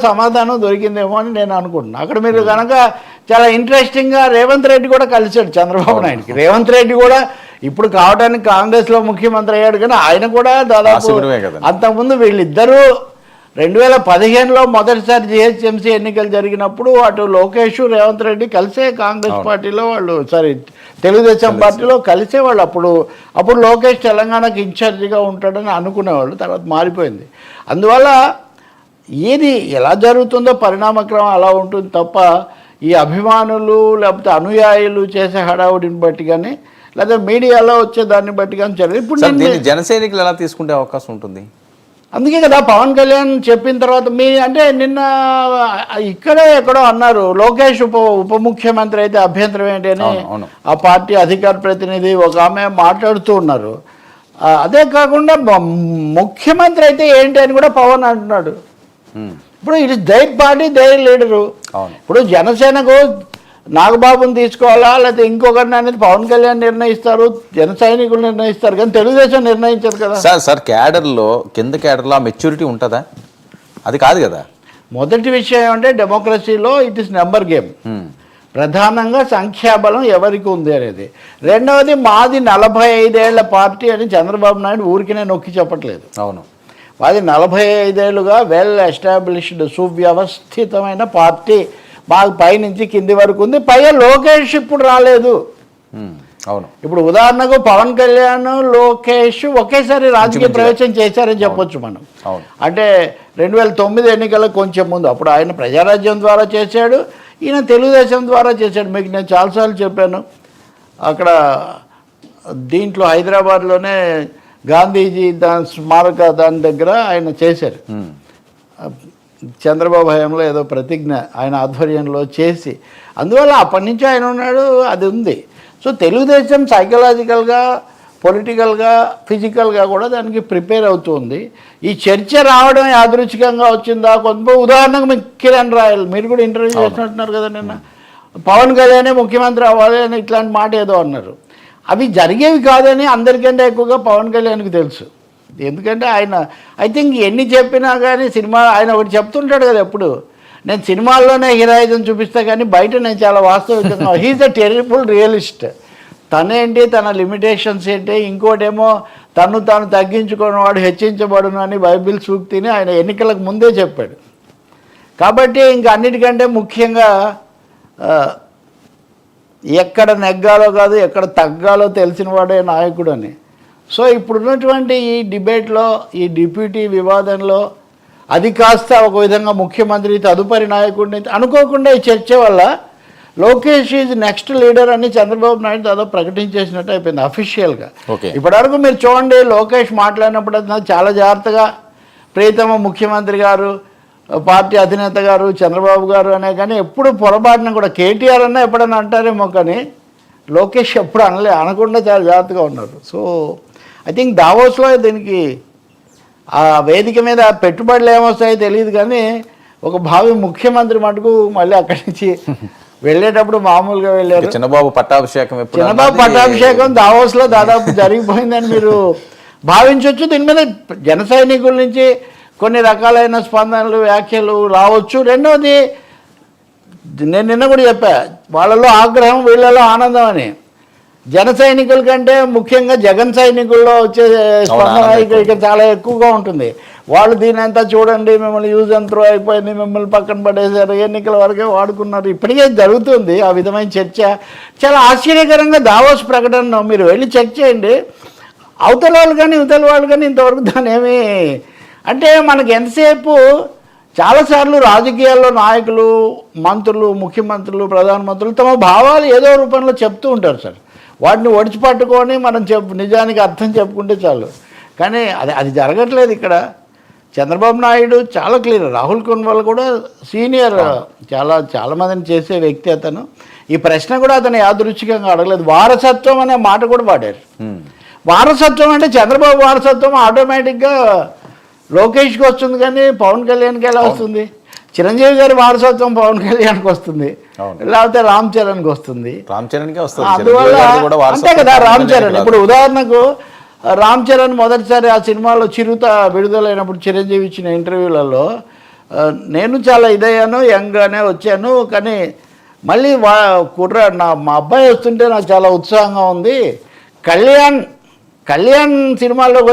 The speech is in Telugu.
సమాధానం దొరికిందేమో అని నేను అనుకుంటున్నాను. అక్కడ మీరు కనుక చాలా ఇంట్రెస్టింగ్గా రేవంత్ రెడ్డి కూడా కలిశాడు చంద్రబాబు నాయుడుకి. రేవంత్ రెడ్డి కూడా ఇప్పుడు కావడానికి కాంగ్రెస్లో ముఖ్యమంత్రి అయ్యాడు, కానీ ఆయన కూడా దాదాపు అంతకుముందు వీళ్ళిద్దరూ 2015లో మొదటిసారి జిహెచ్ఎంసీ ఎన్నికలు జరిగినప్పుడు అటు లోకేష్ రేవంత్ రెడ్డి కలిసే కాంగ్రెస్ పార్టీలో వాళ్ళు తెలుగుదేశం పార్టీలో కలిసే వాళ్ళు. అప్పుడు లోకేష్ తెలంగాణకి ఇన్ఛార్జిగా ఉంటాడని అనుకునేవాళ్ళు, తర్వాత మారిపోయింది. అందువల్ల ఏది ఎలా జరుగుతుందో పరిణామక్రమం అలా ఉంటుంది తప్ప ఈ అభిమానులు లేకపోతే అనుయాయులు చేసే హడావుడిని బట్టి కానీ లేదా మీడియాలో వచ్చే దాన్ని బట్టి కానీ జరిగింది. ఇప్పుడు జన సైనికులు ఎలా తీసుకునే అవకాశం ఉంటుంది? అందుకే కదా పవన్ కళ్యాణ్ చెప్పిన తర్వాత అంటే నిన్న ఇక్కడే ఎక్కడో అన్నారు, లోకేష్ ఉప ముఖ్యమంత్రి అయితే అభ్యంతరం ఏంటి అని ఆ పార్టీ అధికార ప్రతినిధి ఒక ఆమె మాట్లాడుతూ ఉన్నారు. అదే కాకుండా ముఖ్యమంత్రి అయితే ఏంటి అని కూడా పవన్ అంటున్నాడు. ఇప్పుడు ఇది దైర్ పార్టీ దైర్ లీడరు. ఇప్పుడు జనసేనకు నాగబాబుని తీసుకోవాలా లేకపోతే ఇంకొకరిని అనేది పవన్ కళ్యాణ్ నిర్ణయిస్తారు, జన సైనికులు నిర్ణయిస్తారు, కానీ తెలుగుదేశం నిర్ణయించదు కదా సార్. క్యాడర్లో కింద క్యాడర్లో మెచ్యూరిటీ ఉంటుందా? అది కాదు కదా. మొదటి విషయం అంటే డెమోక్రసీలో ఇట్ ఇస్ నెంబర్ గేమ్. ప్రధానంగా సంఖ్యాబలం ఎవరికి ఉంది అనేది. రెండవది మాది 45 ఏళ్ల పార్టీ అని చంద్రబాబు నాయుడు ఊరికినే నొక్కి చెప్పట్లేదు. అవును, మాది 45 ఏళ్ళుగా వెల్ ఎస్టాబ్లిష్డ్ సువ్యవస్థితమైన పార్టీ, మాకు పైనుంచి కింది వరకు ఉంది. పైగా లోకేష్ ఇప్పుడు రాలేదు. అవును, ఇప్పుడు ఉదాహరణకు పవన్ కళ్యాణ్ లోకేష్ ఒకేసారి రాజకీయ ప్రవేశం చేశారని చెప్పొచ్చు మనం. అంటే 2009 ఎన్నికలకు కొంచెం ముందు అప్పుడు ఆయన ప్రజారాజ్యం ద్వారా చేశాడు, ఈయన తెలుగుదేశం ద్వారా చేశాడు. మీకు నేను చాలాసార్లు చెప్పాను. అక్కడ దీంట్లో హైదరాబాద్లోనే గాంధీజీ దాని స్మారక దాని దగ్గర ఆయన చేశారు. చంద్రబాబు హయాంలో ఏదో ప్రతిజ్ఞ ఆయన ఆధ్వర్యంలో చేసి, అందువల్ల అప్పటి నుంచి ఆయన ఉన్నాడు, అది ఉంది. సో తెలుగుదేశం సైకలాజికల్గా, పొలిటికల్గా, ఫిజికల్గా కూడా దానికి ప్రిపేర్ అవుతుంది. ఈ చర్చ రావడం యాదృచ్ఛికంగా వచ్చిందా? కొంత ఉదాహరణకు మీకు కిరణ్ రాయల్, మీరు కూడా ఇంటర్వ్యూ చేసినట్టున్నారు కదా నిన్న, పవన్ కళ్యాణే ముఖ్యమంత్రి అవ్వాలి అని ఇట్లాంటి మాట ఏదో అన్నారు. అవి జరిగేవి కాదని అందరికంటే ఎక్కువగా పవన్ కళ్యాణ్కి తెలుసు. ఎందుకంటే ఆయన ఐ థింక్ ఎన్ని చెప్పినా కానీ సినిమా ఆయన ఒకటి చెప్తుంటాడు కదా ఎప్పుడు, నేను సినిమాల్లోనే హీరోయిజం చూపిస్తా కానీ బయట నేను చాలా వాస్తవికంగా హీఈస్ ఎ టెరిబుల్ రియలిస్ట్. తనేంటి, తన లిమిటేషన్స్ ఏంటి, ఇంకోటేమో తను తాను తగ్గించుకున్నవాడు హెచ్చించబడును అని బైబిల్ సూక్తిని ఆయన ఎన్నికలకు ముందే చెప్పాడు. కాబట్టి ఇంక అన్నిటికంటే ముఖ్యంగా ఎక్కడ నెగ్గాలో కాదు ఎక్కడ తగ్గాలో తెలిసిన వాడే నాయకుడు అని. సో ఇప్పుడున్నటువంటి ఈ డిబేట్లో, ఈ డిప్యూటీ వివాదంలో అది కాస్త ఒక విధంగా ముఖ్యమంత్రి తదుపరి నాయకుడిని అనుకోకుండా ఈ చర్చ వల్ల లోకేష్ ఈజ్ నెక్స్ట్ లీడర్ అని చంద్రబాబు నాయుడు దాదాపు ప్రకటించేసినట్టు అయిపోయింది అఫీషియల్గా. ఇప్పటివరకు మీరు చూడండి, లోకేష్ మాట్లాడినప్పుడు చాలా జాగ్రత్తగా ప్రియతమ ముఖ్యమంత్రి గారు, పార్టీ అధినేత గారు, చంద్రబాబు గారు అనే, కానీ ఎప్పుడు పొరపాటున కూడా కేటీఆర్ అన్నా ఎప్పుడన్నా అంటారేమో, కానీ లోకేష్ ఎప్పుడు అనకుండా చాలా జాగ్రత్తగా ఉన్నారు. సో ఐ థింక్ దావోస్లో దీనికి ఆ వేదిక మీద పెట్టుబడులు ఏమొస్తాయో తెలియదు, కానీ ఒక భావి ముఖ్యమంత్రి మటుకు మళ్ళీ అక్కడి నుంచి వెళ్ళేటప్పుడు మామూలుగా వెళ్ళారు. చిన్నబాబు పట్టాభిషేకం దావోస్లో దాదాపు జరిగిపోయిందని మీరు భావించవచ్చు. దీని మీద జన సైనికుల నుంచి కొన్ని రకాలైన స్పందనలు, వ్యాఖ్యలు రావచ్చు. రెండవది, నేను నిన్న కూడా చెప్పా, వాళ్ళలో ఆగ్రహం వీళ్ళలో ఆనందం అని. జన సైనికుల కంటే ముఖ్యంగా జగన్ సైనికుల్లో వచ్చే స్పందన ఇక చాలా ఎక్కువగా ఉంటుంది. వాళ్ళు దీనంతా చూడండి, మిమ్మల్ని యూజ్ అండ్ త్రో అయిపోయింది, మిమ్మల్ని పక్కన పడేశారు, ఎన్నికల వరకే వాడుకున్నారు, ఇప్పటికే జరుగుతుంది ఆ విధమైన చర్చ. చాలా ఆశ్చర్యకరంగా దావోస్ ప్రకటనను మీరు వెళ్ళి చెక్ చేయండి. అవతల వాళ్ళు కానీ ఇవతల వాళ్ళు కానీ ఇంతవరకు దాని ఏమీ, అంటే మనకు ఎంతసేపు చాలాసార్లు రాజకీయాల్లో నాయకులు, మంత్రులు, ముఖ్యమంత్రులు, ప్రధానమంత్రులు తమ భావాలు ఏదో రూపంలో చెప్తూ ఉంటారు సార్. వాటిని ఒడిచిపట్టుకొని మనం నిజానికి అర్థం చెప్పుకుంటే చాలు. కానీ అది జరగట్లేదు ఇక్కడ. చంద్రబాబు నాయుడు చాలా క్లియర్, రాహుల్ కున్వాల్ కూడా సీనియర్, చాలామందిని చేసే వ్యక్తి అతను. ఈ ప్రశ్న కూడా అతను యాదృచ్ఛికంగా అడగలేదు. వారసత్వం అనే మాట కూడా వాడారు. వారసత్వం అంటే చంద్రబాబు వారసత్వం ఆటోమేటిక్గా లోకేష్కి వస్తుంది, కానీ పవన్ కళ్యాణ్కి ఎలా వస్తుంది? చిరంజీవి గారి వారసత్వం పవన్ కళ్యాణ్కి వస్తుంది, లేకపోతే రామ్ చరణ్కి వస్తుంది. అందువల్ల అంతే కదా రామ్ చరణ్. ఇప్పుడు ఉదాహరణకు రామ్ చరణ్ మొదటిసారి ఆ సినిమాలో చిరుత విడుదలైనప్పుడు చిరంజీవి ఇచ్చిన ఇంటర్వ్యూలలో నేను చాలా ఇదయ్యాను, యంగ్గానే వచ్చాను. కానీ మళ్ళీ మా అబ్బాయి వస్తుంటే నాకు చాలా ఉత్సాహంగా ఉంది. కళ్యాణ్ సినిమాల్లోకి